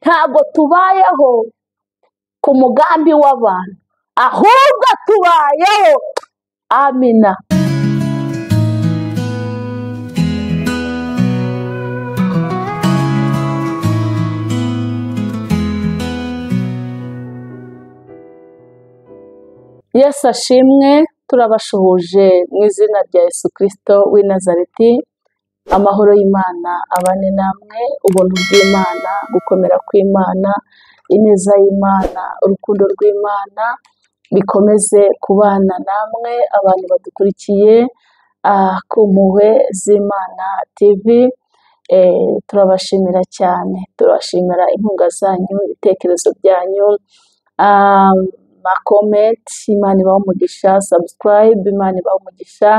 ntago tubayeho ku mugambi w'abantu, ahubwo tubayeho. Amina. Yesu ashimwe. Turabashuhuje mu izina rya Yesu Kristo w'i Nazareti. Amahoro y'Imana abane namwe, ubuntu bw'Imana, gukomera kw'Imana, ineza y'Imana, urukundo rw'Imana bikomeze kubana namwe abantu badukurikiye ku mpuhwe z'Imana TV. Turabashimira cyane, turabashimira inkunga zanyu, ibitekerezo byanyu, comment. Imana ibahe umugisha, subscribe, Imana ibahe umugisha,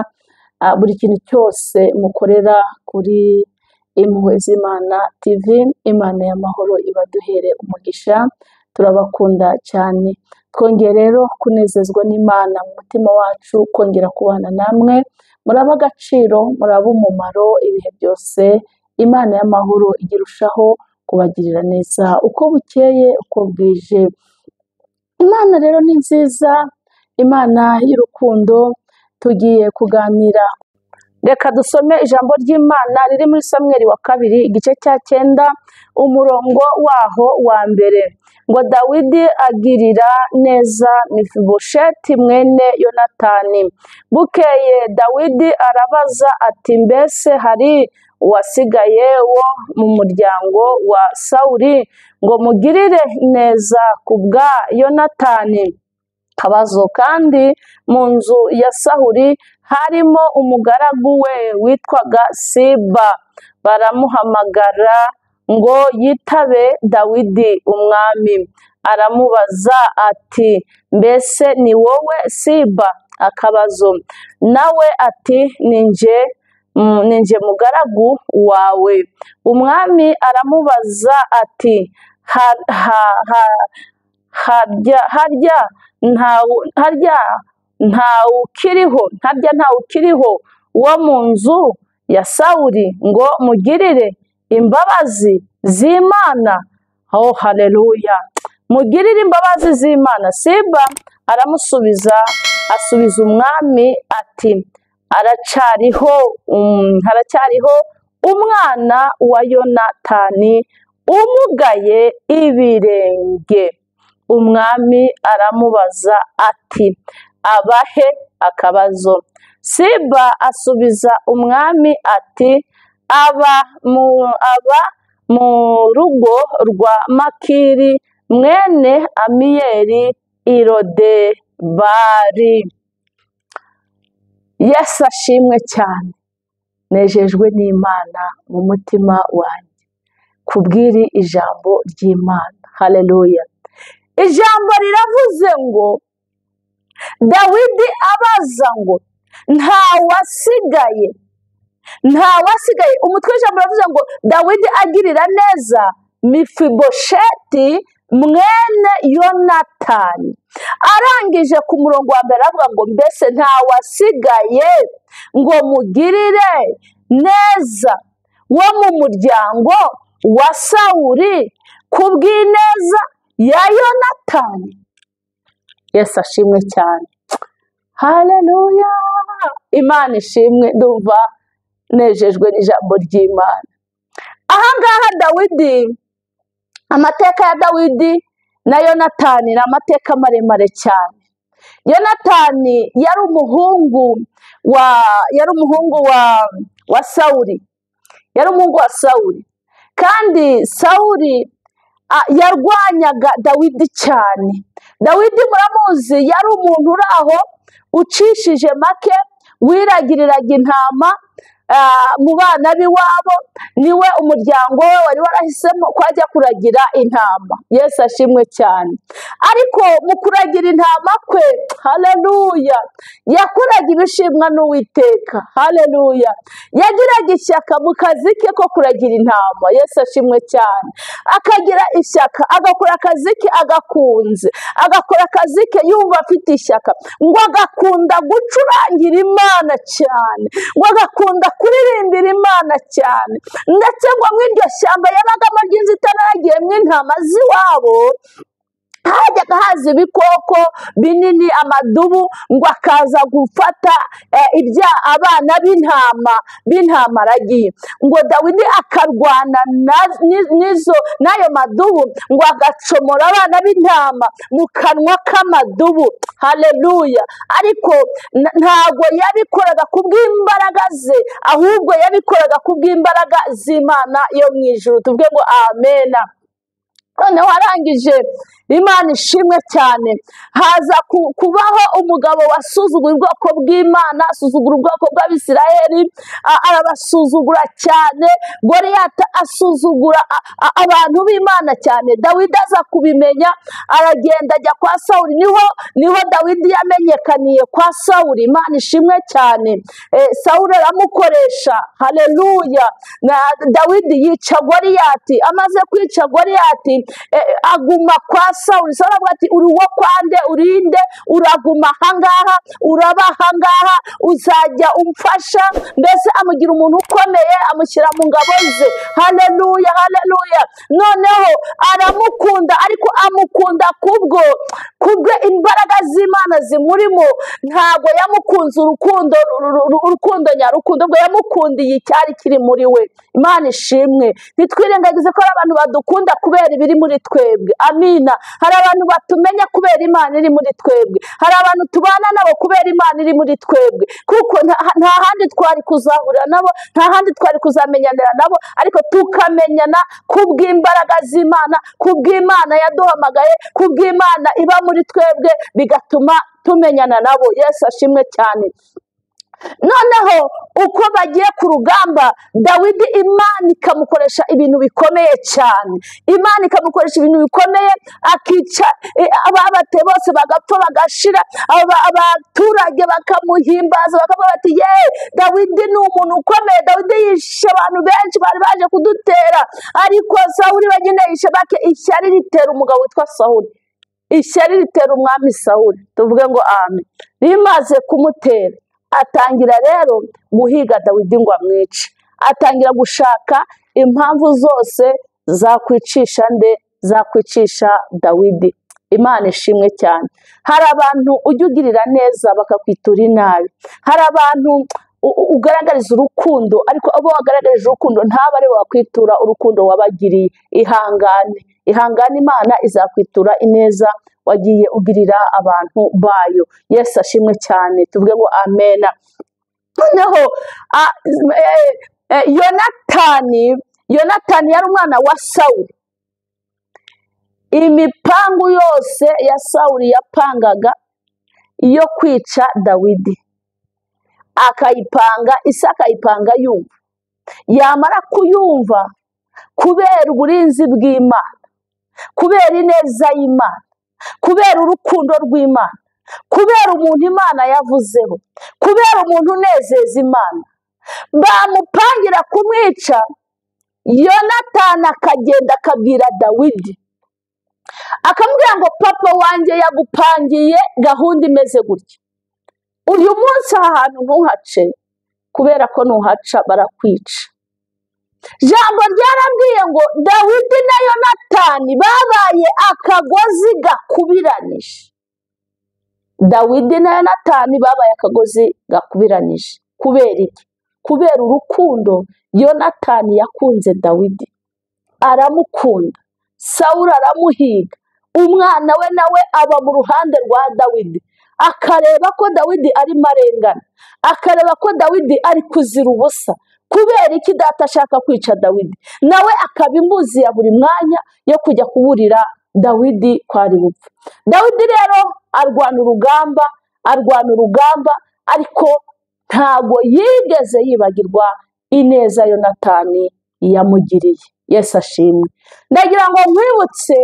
buri kintu cyose mukorera kuri impuhwe z'Imana TV. Imana y'amahoro ibaduhere umugisha, turabakunda cyane. Twongeye rero kunezezwa n'Imana mu mutima wacu, kongera kubana namwe. Muraba agaciro, muraba umumaro ibihe byose. Imana y'amahoro igirushaho kubagirira neza uko bukeye uko bwije. Imana rero ni nziza, Imana y'urukundo. Tugiye kuganira, reka dusome ijambo ry'Imana riri muri Samweli wa kabiri igice cya 9 umurongo waho wa mbere, ngo Dawidi agirira neza Mefibosheti mwene Yonatani. Bukeye Dawidi arabaza ati, mbese hari uwasigaye wo mu muryango wa Sawuli ngo mugirire neza kubwa Yonatani? Kabazo kandi mu nzu ya Sawuli harimo umugaragu we witwaga Siba. Baramuhamagara ngo yitabe Dawidi umwami. Aramubaza ati, mbese ni wowe Siba? Akabazo. Nawe ati, ninjye mugaragu wawe. Umwami aramubaza ati, harya ntawukiriho wo mu nzu ya Sawuli ngo mugirire imbabazi z'Imana? Oh, haleluya! Mugirire imbabazi z'Imana. Siba aramusubiza, asubiza umwami ati, haracyariho umwana wa Yonatani umugaye ibirenge. Umwami aramubaza ati, abahe? Akabazo. Siba asubiza umwami ati, aba mu rugo rwa Makiri mwene Amiyeli Irodebari. Yesu ashimwe cyane. Nejejwe n'Imana mu mutima wanjye kubw'iri ijambo ry'Imana. Haleluya! Ijambo riravuze ngo Dawidi abaza ngo ntawasigaye. Umutwe w'ijambo riravuze ngo Dawidi agirira neza Mefibosheti mwene Yonatani. Arangije ku murongo wa mbere avuga ngo mbese ntawasigaye ngo mugirire neza wo mu muryango wa Sawuli kubw'ineza ya Yonatani. Yesu ashimwe cyane. Haleluya! Imana ishimwe. Ndumva nejejwe n'ijambo ry'Imana. Ahangaha Dawidi, amateka ya Dawidi na Yonatani ni amateka maremare cyane. Yonatani yari umuhungu wa Sawuli. Kandi Sawuli yarwanyaga Dawidi cyane. Dawidi muramuzi, yari umuntu uri aho ucishije make, wiragiriraga intama mu bana b'iwabo. Niwe umuryango we wari warahisemo ko ajya kuragira intama. Yesu ashimwe cyane. Ariko mu kuragira intama kwe, haleluya, yakoraga ibishimwa n'Uwiteka. Haleluya! Yagiraga ishyaka mu kazi ke ko kuragira intama. Yesu ashimwe cyane. Akagira ishyaka, agakora akazi ke agakunze, agakora akazi ke yumva afite ishyaka, ngo agakunda gucurangira Imana cyane, ngo agakunda kuririmbira Imana cyane, ndetse ngo mu iryo shyamba yabagamo ry'inzitane yagiyemo intama z'iwabo, hajyaga haza ibikoko binini, amadubu, ngo akaza gufata abana b'intama aragiye, ngo Dawidi akarwana n'ayo madubu, ngo agacomora abana b'intama mu kanwa k'amadubu. Haleluya! Ariko ntabwo yabikoraga kubw'imbaraga ze, ahubwo yabikoraga kubw'imbaraga z'Imana yo mu ijuru. Tuvuge ngo amena. Noneho arangije, Imana ishimwe cyane, haza kubaho umugabo wasuzuguye ubwoko bw'Imana, asuzugura ubwoko bw'Abisirayeli, arabasuzugura cyane. Goliyati asuzugura abantu b'Imana cyane. Dawidi aza kubimenya, aragenda ajya kwa Sawuli. Niho Dawidi yamenyekaniye kwa Sawuli. Imana ishimwe cyane. Sawuli aramukoresha. Haleluya! Dawidi yica Goliyati. Amaze kwica Goliyati, aguma kwa Sawuli. Sawuli avuga ati, uri uwo kwande, urinde, uraguma ahangaha, uraba ahangaha, uzajya umfasha. Mbese amugira umuntu ukomeye, amushyira mu ngabo ze. Haleluya, haleluya! Noneho aramukunda, ariko amukunda kubwo imbaraga z'Imana zimurimo. Ntabwo yamukunze urukundo nyarukundo, ubwo yamukundiye icyari kiri muri we. Imana ishimwe. Ntitwirengagize ko hari abantu badukunda kubera ibiri muri twebwe. Amina. Hari abantu batumenya kubera Imana iri muri twebwe. Hari abantu tubana nabo kubera Imana iri muri twebwe, kuko nta handi twari kuzahurira nabo, nta handi twari kuzamenyanira nabo, ariko tukamenyana kubw'imbaraga z'Imana, kubw'Imana yaduhamagaye, kubw'Imana iba muri twebwe, bigatuma tumenyana nabo. Yesu ashimwe cyane. Noneho uko bagiye ku rugamba, Dawidi Imana ikamukoresha ibintu bikomeye cyane. Imana ikamukoresha ibintu bikomeye, akica ababate bose bagapfa bagashira, abaturage bakamuhimbaza, bakavuga bati, ye, Dawidi ni umuntu ukomeye, Dawidi yishe abantu benshi bari baje kudutera. Ariko Sawuli wenyine yishe bake. Ishyari ritera umugabo witwa Sawuli, ishyari ritera umwami Sawuli. Tuvuge ngo amen. Rimaze kumutera, atangira rero guhiga Dawidi ngo amwice. Atangira gushaka impamvu zose zakwicisha Dawidi. Imana ishimwe cyane. Hari abantu ujya ugirira neza bakakwitura inabi. Hari abantu ugaragariza urukundo, ariko abo wagaragarije urukundo ntabwo ari wakwitura urukundo wabagiriye. Ihangane, Imana izakwitura ineza wagiye ugirira abantu bayo. Yesu ashimwe cyane. Tuvuge ngo amena. Noneho Yonatani yari umwana wa Sawuli. Imipangu yose ya Sawuli yapangaga iyo kwica Dawidi, akayipanga yumva. Yamara kuyumva, kubera uburinzi bw'Imana, kubera ineza y'Imana, kubera urukundo rw'Imana, kubera umuntu Imana yavuzeho, kubera umuntu unezeza Imana, bamupangira kumwica. Yonatani akagenda akabwira Dawidi, akamubwira ngo papa wanjye yagupangiye gahunda imeze gutya, uyu munsi aha hantu ntuhace, kubera ko nuhaca barakwica. Ijambo ryarabwiye ngo Dawidi na Yonatani babaye akagozi gakubiranije. Dawidi na Yonatani babaye akagozi gakubiranije. Kubera iki? Kubera urukundo Yonatani yakunze Dawidi, aramukunda. Sawuli aramuhiga, umwana we nawe aba mu ruhande rwa Dawidi, akareba ko Dawidi arimo arengana, akareba ko Dawidi ari kuzira ubusa. Kubera iki data ashaka kwica Dawidi? Nawe akaba imbuzi ya buri mwanya yo kujya kuburira Dawidi ko ari bupfe. Dawidi rero arwana urugamba, ariko ntabwo yigeze yibagirwa ineza Yonatani yamugiriye. Yesu ashimwe. Ndagira ngo nkwibutse,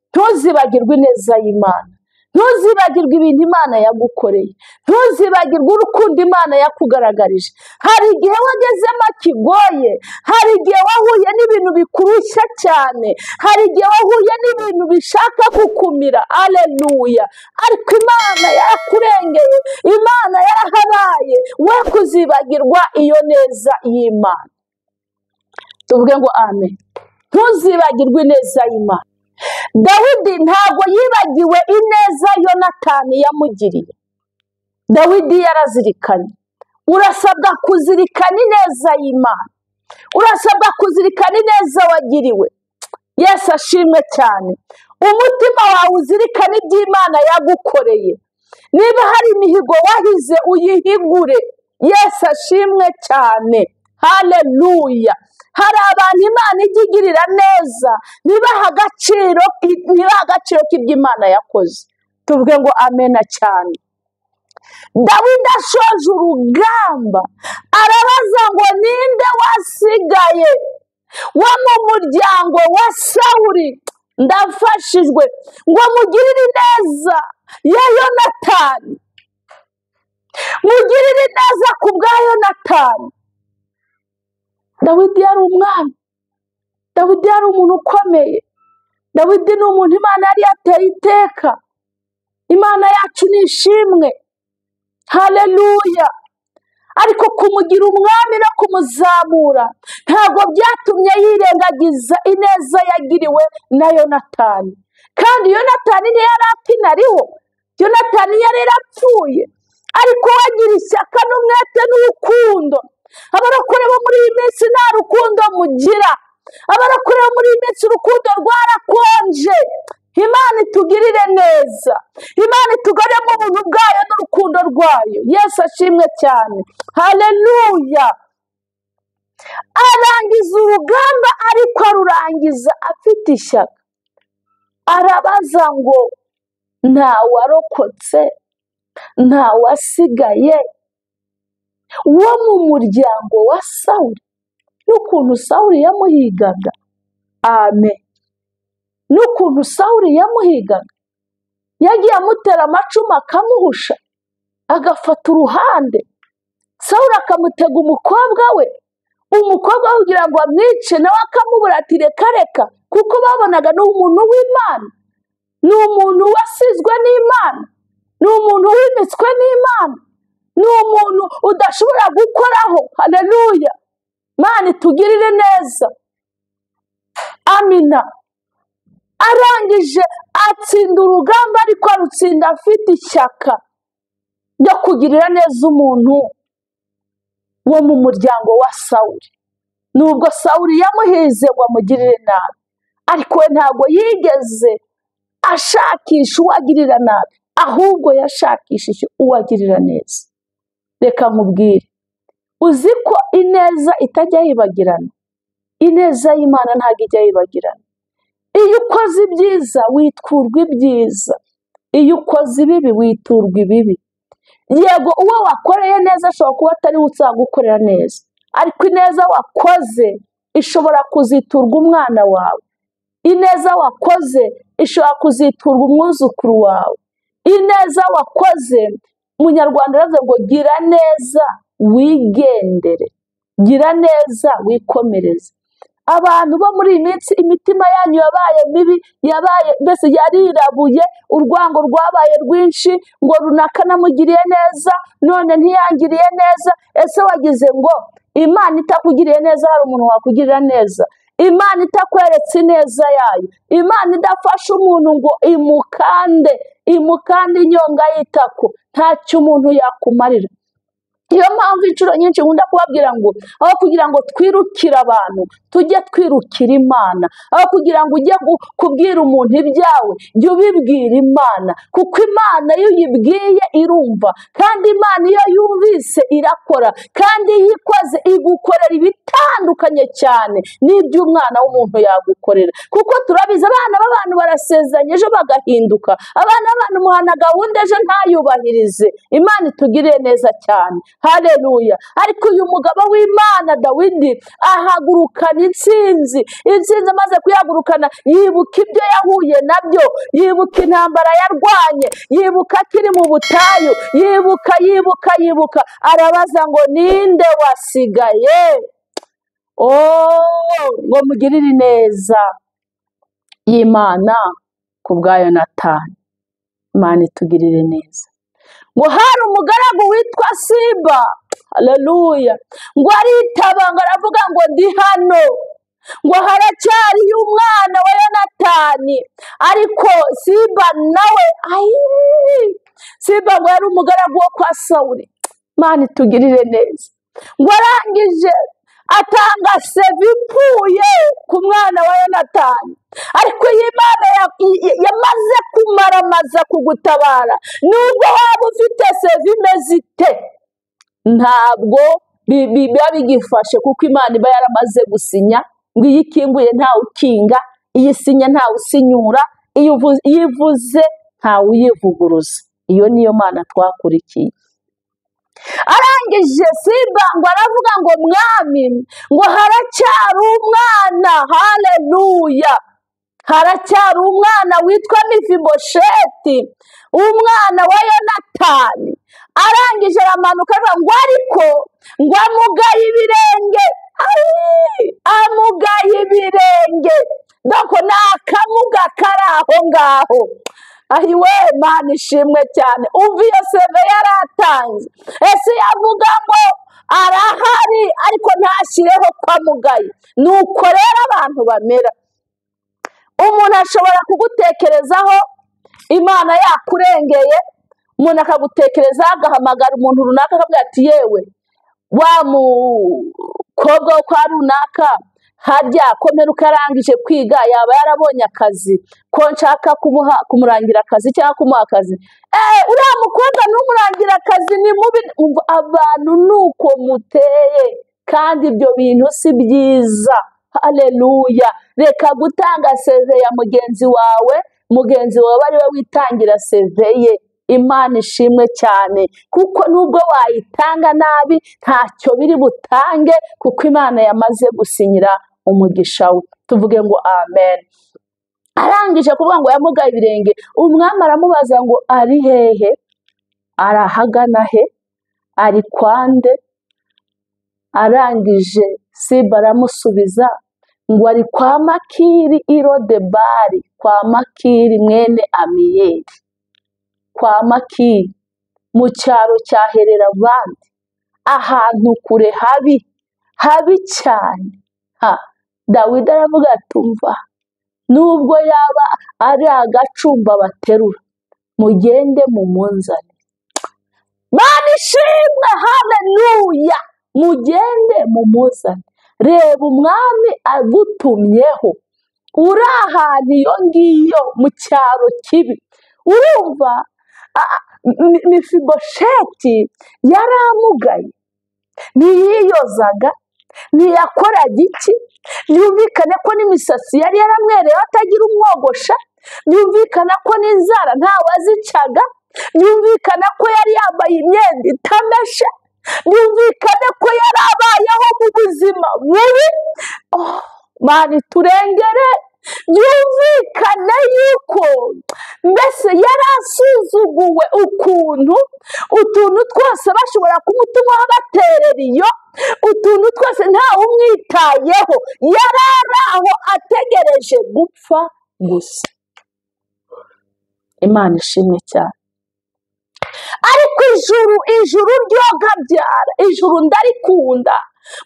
ntuzibagirwe ineza y'Imana, ntuzibagirwe ibintu Imana yagukoreye, ntuzibagirwe urukundo Imana yakugaragarije. Hari igihe wagezemo kigoye, hari igihe wahuye n'ibintu bikurushya cyane, hari igihe wahuye n'ibintu bintu bishaka kukumira. Aleluya. Ariko Imana yarakurengeye, Imana yarahabaye, we kuzibagirwa iyo neza y'Imana. Tuvuge ngo amen. Ntuzibagirwe ineza y'Imana. Dawidi ntabwo yibagiwe ineza Yonatani yamugiriye. Dawidi yarazirikanye. Urasabwa kuzirikana ineza y'Imana. Urasabwa kuzirikana ineza wagiriwe. Yesu ashimwe cyane. Umutima wawe uzirikane iby'Imana yagukoreye. Niba hari imihigo wahize uyihigure. Yesu ashimwe cyane. Haleluya. Hari abantu Imana ijya igirira neza, ntibaha agaciro k'iby'Imana yakoze. Tuvuge ngo amena cyane. Dawidi ashoje urugamba arabaza ngo ninde wasigaye wo mu muryango wa Sawuli ndafashijwe ngo mugirire neza ya Yonatani, mugirire neza ku bwa Yonatani. Dawidi yari umwami. Dawidi yari umuntu ukomeye. Dawidi ni umuntu Imana yari yateye iteka. Imana yacu ni ishimwe. Haleluya. Ariko kumugira umwami no kumuzamura ntabwo byatumye yirengagiza ineza yagiriwe na Yonatani. Kandi Yonatani ntiyari akinariho. Yonatani yari yarapfuye. Ariko wagira ishyaka n'umwete n'urukundo. Abarokore bo muri iyi minsi nta rukundo mugira. Abarokore bo muri iyi minsi urukundo rwarakonje. Imana itugirire neza. Imana itugare mu buntu bwayo n'urukundo rwayo. Yesu ashimwe cyane. Haleluya. Arangiza urugamba ariko arurangiza afite ishyaka. Arabaza ngo nta warokotse, nta wasigaye wo mu muryango wa Sawuli. N'ukuntu Sawuli yamuhigaga. Amen. N'ukuntu Sawuli yamuhigaga. Yagiye amutera amacumu akamuhusha, agafata uruhande. Sawuli akamutega umukobwa we. Umukobwa we kugira ngo amwice, nawe akamubura ati reka reka, kuko babonaga ni umuntu w'Imana, ni umuntu wasizwe n'Imana, ni umuntu wimitswe n'Imana, ni umuntu udashobora gukoraho. Haleluya. Imana itugirire neza. Amina. Arangije atsinda urugamba ariko arutsinda afite ishyaka ryo kugirira neza umuntu wo mu muryango wa Sawuli. Nubwo Sawuli yamuhize ngo amugirire nabi, ariko we ntabwo yigeze ashakisha uwagirira nabi, ahubwo yashakishije uwagirira neza. Reka nkubwire, uzi ko ineza itajya yibagirana? Ineza y'Imana ntabwo ijya yibagirana. Iyo ukoze ibyiza witwurwa ibyiza, iyo ukoze ibibi witurwa ibibi. Yego uwo wakoreye neza ashobora kuba atari we uzagukorera neza, ariko ineza wakoze ishobora kuziturwa umwana wawe. Ineza wakoze ishobora kuziturwa umwuzukuru wawe. Ineza wakoze, Umunyarwanda aravuga ngo gira neza wigendere, gira neza wikomereze. Abantu bo muri iyi minsi imitima yanyu yabaye mibi, yabaye mbese yarirabuye, urwango rwabaye rwinshi, ngo runaka namugiriye neza none ntiyangiriye neza. Ese wagize ngo Imana itakugiriye neza hari umuntu wakugirira neza? Imana itakweretse ineza yayo, Imana idafasha umuntu ngo imukande inyonga y'itako, ntacyo umuntu yakumarira. Iyo mpamvu inshuro nyinshi nkunda kubabwira ngo aho kugira ngo twirukire abantu, tujye twirukira Imana. Aho kugira ngo ujye kubwira umuntu ibyawe, jya ubibwira Imana, kuko Imana iyo uyibwiye irumva, kandi Imana iyo yumvise irakora, kandi iyo ikoze igukorera ibitandukanye cyane n'ibyo umwana w'umuntu yagukorera. Kuko turabizi abana b'abantu barasezeranye ejo bagahinduka, abana b'abantu muhana gahunda ejo ntayubahirize. Imana itugirire neza cyane. Haleluya. Ariko uyu mugabo w'Imana Dawidi ahagurukana intsinzi amaze kuyagurukana, yibuka ibyo yahuye nabyo, yibuka intambara yarwanye, yibuka akiri mu butayu, yibuka arabaza ngo ninde wasigaye ngo mugirire neza y'Imana. ku bwa Yonatani. Imana itugirire neza. Ngo hari umugaragu witwa Siba, haleluya, ngo aritaba ngo aravuga ngo ndi hano, ngo haracyariyo umwana wa Yonatani. Ariko Siba nawe Siba ngo yari umugaragu wo kwa Sawuli. Imana itugirire neza. Ngo arangije atanga seve ipfuye ku mwana wa Yonatani. Ariko iyi Imana yamaze kumaramaza kugutabara, nubwo waba ufite seve imeze ite, ntabwo biba bigifashe, kuko Imana iba yaramaze gusinya ngo iyo ikinguye ntawe ukinga, iyo isinya ntawe usinyura, iyo ivuze ntawe uyivuguruza. Iyo niyo Mana twakurikiye. Arangije Siba ngo aravuga ngo mwami, ngo haracyari umwana, haleluya, haracyari umwana witwa Mifibosheti, umwana wa Yonatani. Arangije aramanuka ngo ariko ngo amugaye ibirenge, amugaye ibirenge, doko ni akamuga kari aho ngaho. Ahiwe, Imana ishimwe cyane. Umva iyo seve yaratanze. Ese yavuga ngo arahari ariko ntashyireho kwa mugaye. Nuko rero abantu bamera. Umuntu ashobora kugutekerezaho Imana yakurengeye, umuntu akagutekereza agahamagara umuntu runaka akabwira ati yewe wa mukobwa wo kwa runaka, harya komera ukarangije kwiga, yaba yarabonye akazi, ko nshaka kumurangira akazi cyangwa kumuha akazi. Uriya mukobwa n'umurangira akazi ni mubi. Abantu nuko muteye, kandi ibyo bintu si byiza. Haleluya. Reka gutanga seve ya mugenzi wawe ari we witangira seve ye. Imana ishimwe cyane, kuko nubwo wayitanga nabi ntacyo biri butange, kuko Imana yamaze gusinyira umugisha we. Tuvuge ngo amen. Arangije kuvuga ngo yamugaye ibirenge, umwami aramubaza ngo ari hehe, arahagana he, ari kwande? Arangije Siba aramusubiza ngo ari kwa Makiri Irodebari, kwa Makiri mwene Amiyeli, kwa Makiri mu cyaro cya Hererabandi, ahantu kure habi cyane. Dawidi aravuga ati umva, nubwo yaba ari agacumba baterura, mugende mumunzane. Mana ishimwe, haleluya, mugende mumuzane. Reba umwami agutumyeho, uri ahantu iyo ngiyo mu cyaro kibi. Urumva Mifibosheti yari amugaye, ntiyiyozaga, ntiyakoraga iki. Byumvikane ko n'imisatsi yari yaramwereye atagira umwogosha, byumvikana ko n'inzara ntawe azicaga, byumvikana ko yari yambaye imyenda itameshe, byumvikane ko yari abayeho mu buzima bubi. Mana iturengere. Byumvikane yuko mbese yari asuzuguwe, ukuntu utuntu twose bashobora kumutumaho baterera iyo, utuntu twose ntawe umwitayeho, yari ari aho ategereje gupfa gusa. Imana ishimwe cyane. Ariko ijuru ryogabyara, ijuru ndarikunda.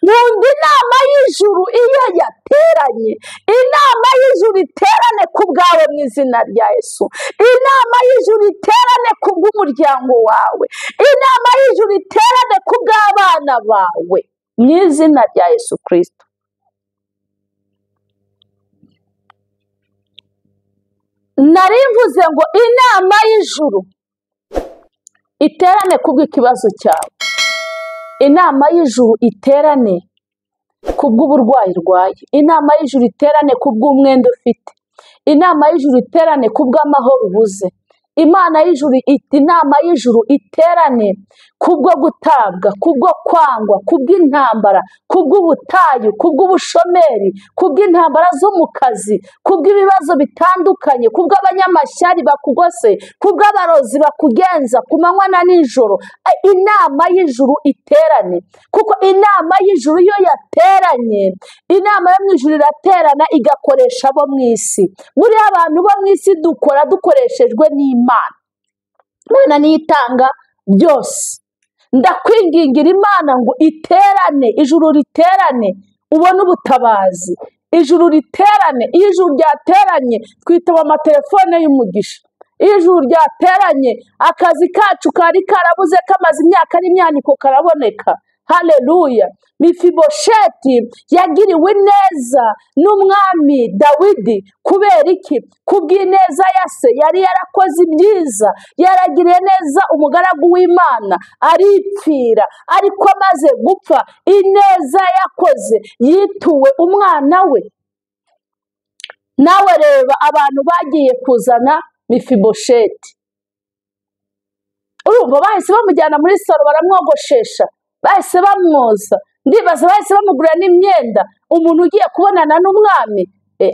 Nkunda inama y'ijuru iyo yateranye. Inama y'ijuru iterane ku bwawe mu izina rya Yesu. Inama y'ijuru iterane ku bw'umuryango wawe. Inama y'ijuru iterane ku bw'abana bawe mu izina rya Yesu Kristo. Narimvuze ngo inama y'ijuru iterane ku bw'ikibazo cyawe. Inama y'ijuru iterane ku bw'uburwayi urwaye. Inama y'ijuru iterane ku bw'umwenda ufite. Inama y'ijuru iterane ku bw'amahoro ubuze. Imana y'ijuru iti inama y'ijuru iterane kubwo gutabwa, kubwo kwangwa, kubw'intambara, kubw'ubutayu, kubw'ubushomeri, kubw'intambara zo mu kazi, kubw'ibibazo bitandukanye, kubw'abanyamashyari bakugose, kubw'abarozi bakugenza ku manywa na nijoro. Inama y'ijuru iterane, kuko inama y'ijuru iyo yateranye, inama yo mu ijuru iraterana igakoresha abo mu isi. Buriya abantu bo mu isi dukora dukoreshejwe n'Imana. Imana niyo itanga byose. Ndakwingingira Imana ngo iterane, ijuru riterane ubone ubutabazi, ijuru riterane. Iyo ijuru ryateranye twitaba amatelefone y'umugisha. Iyo ijuru ryateranye akazi kacu kari karabuze kamaze imyaka n'imyaniko karaboneka. Haleluya. Mifibosheti yagiriwe neza n'umwami Dawidi kubera iki? Kubw'ineza ya se, yari yarakoze ibyiza, yaragiriye neza umugaragu w'Imana aripfira, ariko amaze gupfa ineza yakoze yituwe umwana we. Nawe reba abantu bagiye kuzana Mifibosheti, urumva bahise bamujyana muri salo baramwogoshesha, bahise bamwoza, ndibaza bahise bamugurira n'imyenda. Umuntu ugiye kubonana n'umwami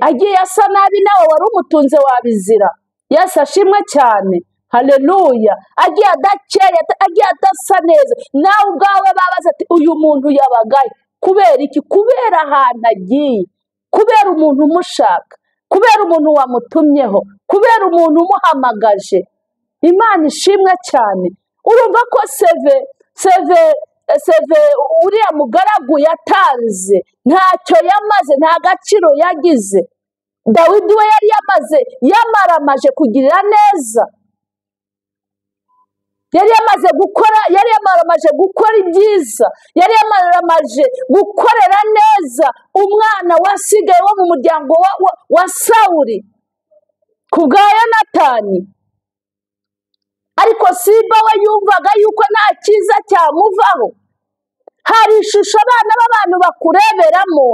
agiye asa nabi, nawe wari umutunze wabizira. Yesu ashimwe cyane. Haleluya. Agiye adakeye, agiye adasa neza, nawe ubwawe babaza ati uyu muntu yabagaye kubera iki? Kubera ahantu agiye, kubera umuntu umushaka, kubera umuntu wamutumyeho, kubera umuntu umuhamagaje. Imana ishimwe cyane. Urumva ko seve uriya mugaragu yatanze ntacyo yamaze, nta gaciro yagize. Dawidi we yari yamaramaje kugirira neza, yari yamaramaje gukora ibyiza, yari yamaramaje gukorera neza umwana wasigaye wo mu muryango wa Sawuli ku bwa Yonatani. Ariko Siba we yumvaga yuko nta cyiza cyamuvaho. Hari ishusho abana b'abantu bakureberamo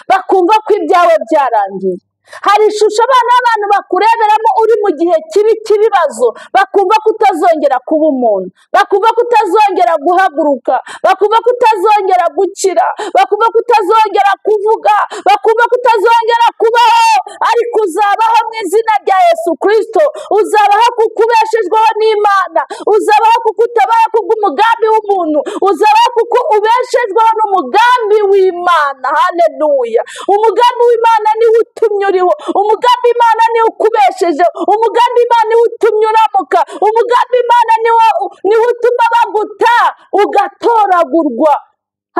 bakumva ko ibyawe byarangiye. Hari ishusho abana b'abantu bakureberamo uri mu gihe kibi cy'ibibazo, bakumva ko utazongera kuba umuntu, bakumva ko utazongera guhaguruka, bakumva ko utazongera gukira, bakumva ko utazongera kuvuga, bakumva ko utazongera kubaho. Ariko uzabaho mu izina rya Yesu Kristo, uzabaho kuko ubeshejweho n'Imana, uzabaho kuko utabaho kubw'umugambi w'umuntu, uzabaho kuko ubeshejweho n'umugambi w'Imana. Haleluya. Umugambi w'Imana niwo utumye uriho, umugambi Imana niwo ukubesheje, umugambi Imana niwo utumye uramuka, umugambi Imana niwo utuma baguta ugatoragurwa.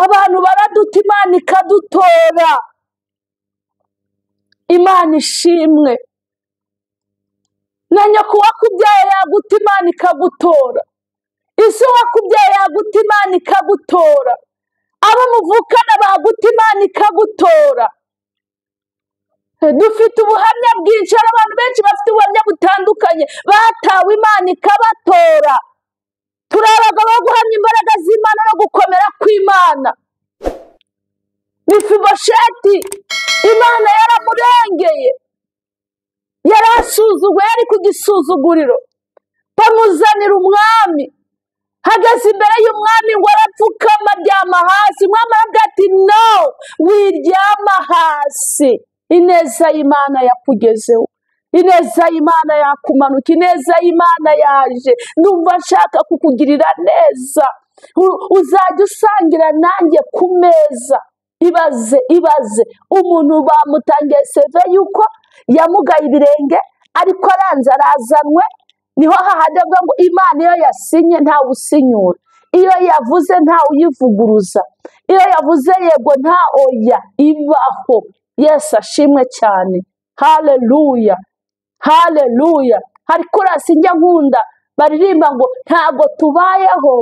Abantu baraduta, Imana ikadutora. Imana ishimwe. Na nyoko wakubyaye yaguta, Imana ikagutora. Isi wakubyaye yaguta, Imana ikagutora. Abo muvukana baguta, Imana ikagutora. Dufite ubuhamya bwinshi, hari abantu benshi bafite ubuhamya butandukanye batawe, Imana ikabatora. Turi abagabo bo guhamya imbaraga z'Imana no gukomera kw'Imana. Mifibosheti Imana yaramurengeye, yarasuzuguwe, yari ku gisuzuguriro, bamuzanira umwami. Hageze imbere y'umwami ngo arapfukama aryama hasi. Umwami aravuga ati no, wiryama hasi. Ineza y'Imana yakugezeho, ineza y'Imana yakumanuka, ineza y'Imana yaje. Ndumva nshaka kukugirira neza, uzajya usangira nanjye ku meza. Ibaze umuntu bamutangiye seve yuko yamugaye ibirenge, ariko aranze arazanwe. Niho hahandi avuga ngo Imana iyo yasinye ntawe usinyura, iyo yavuze ntawe uyivuguruza, iyo yavuze yego nta oya ibaho. Yesu ashimwe cyane. Haleluya, haleluya. Hari korasi njya nkunda baririmba ngo ntago tubayeho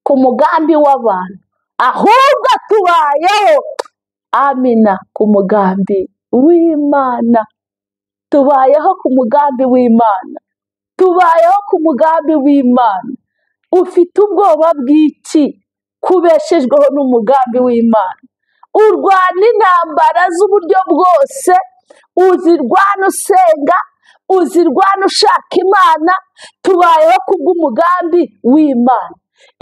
ku mugambi w'abantu, ahubwo tubayeho, amina, ku mugambi w'Imana. Tubayeho ku mugambi w'Imana, tubayeho ku mugambi w'Imana. Ufite ubwoba bw'iki? Kubeshejweho n'umugambi w'Imana. Urwana intambara z'uburyo bwose, uzirwana usenga, uzirwana ushaka Imana, tubayeho kubw'umugambi w'Imana.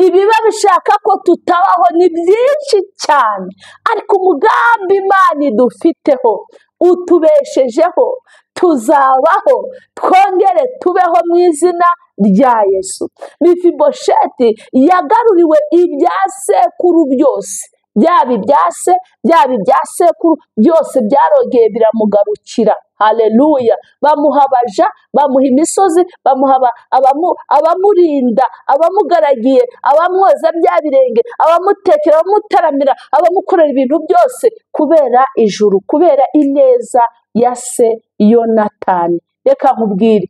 Ibiba bishaka ko tutabaho ni byinshi cyane, ariko umugambi Imana idufiteho utubeshejeho, tuzabaho twongere tubeho mu izina rya Yesu. Mefibosheti yagaruriwe ibya sekuru byose, byaba ibya se byaba ibya sekuru, byose byarogeye biramugarukira. Haleluya! Bamuha abaja, bamuha imisozi, bamuha abamurinda, abamugaragiye, abamwoza bya birenge, abamutekera, abamutaramira, abamukorera ibintu byose, kubera ijuru, kubera ineza ya se Yonatani. Reka nkubwire,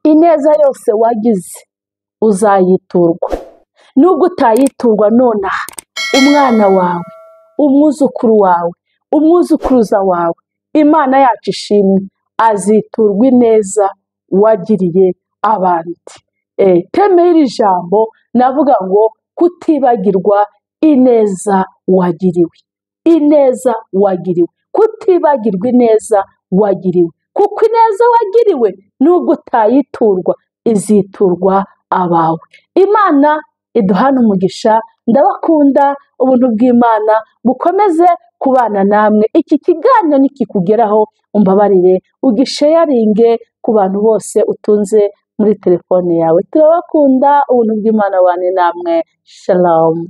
ineza yose wagize uzayiturwa. Nubwo utayiturwa nonaha, umwana wawe, umwuzukuru wawe, umwuzukuruza wawe, Imana yacu ishimwe, aziturwa ineza wagiriye abandi. Teme y'iri jambo navuga ngo kutibagirwa ineza wagiriwe. Ineza wagiriwe, kutibagirwa ineza wagiriwe, kuko ineza wagiriwe nubwo utayiturwa iziturwa abawe. Imana iduhana umugisha. Ndabakunda, ubuntu bw'Imana bukomeze kubana namwe. Iki kiganiro nikikugeraho umbabarire ugisharinge ku bantu bose utunze muri telefone yawe. Turabakunda, ubuntu bw'Imana bubane namwe. Shalom.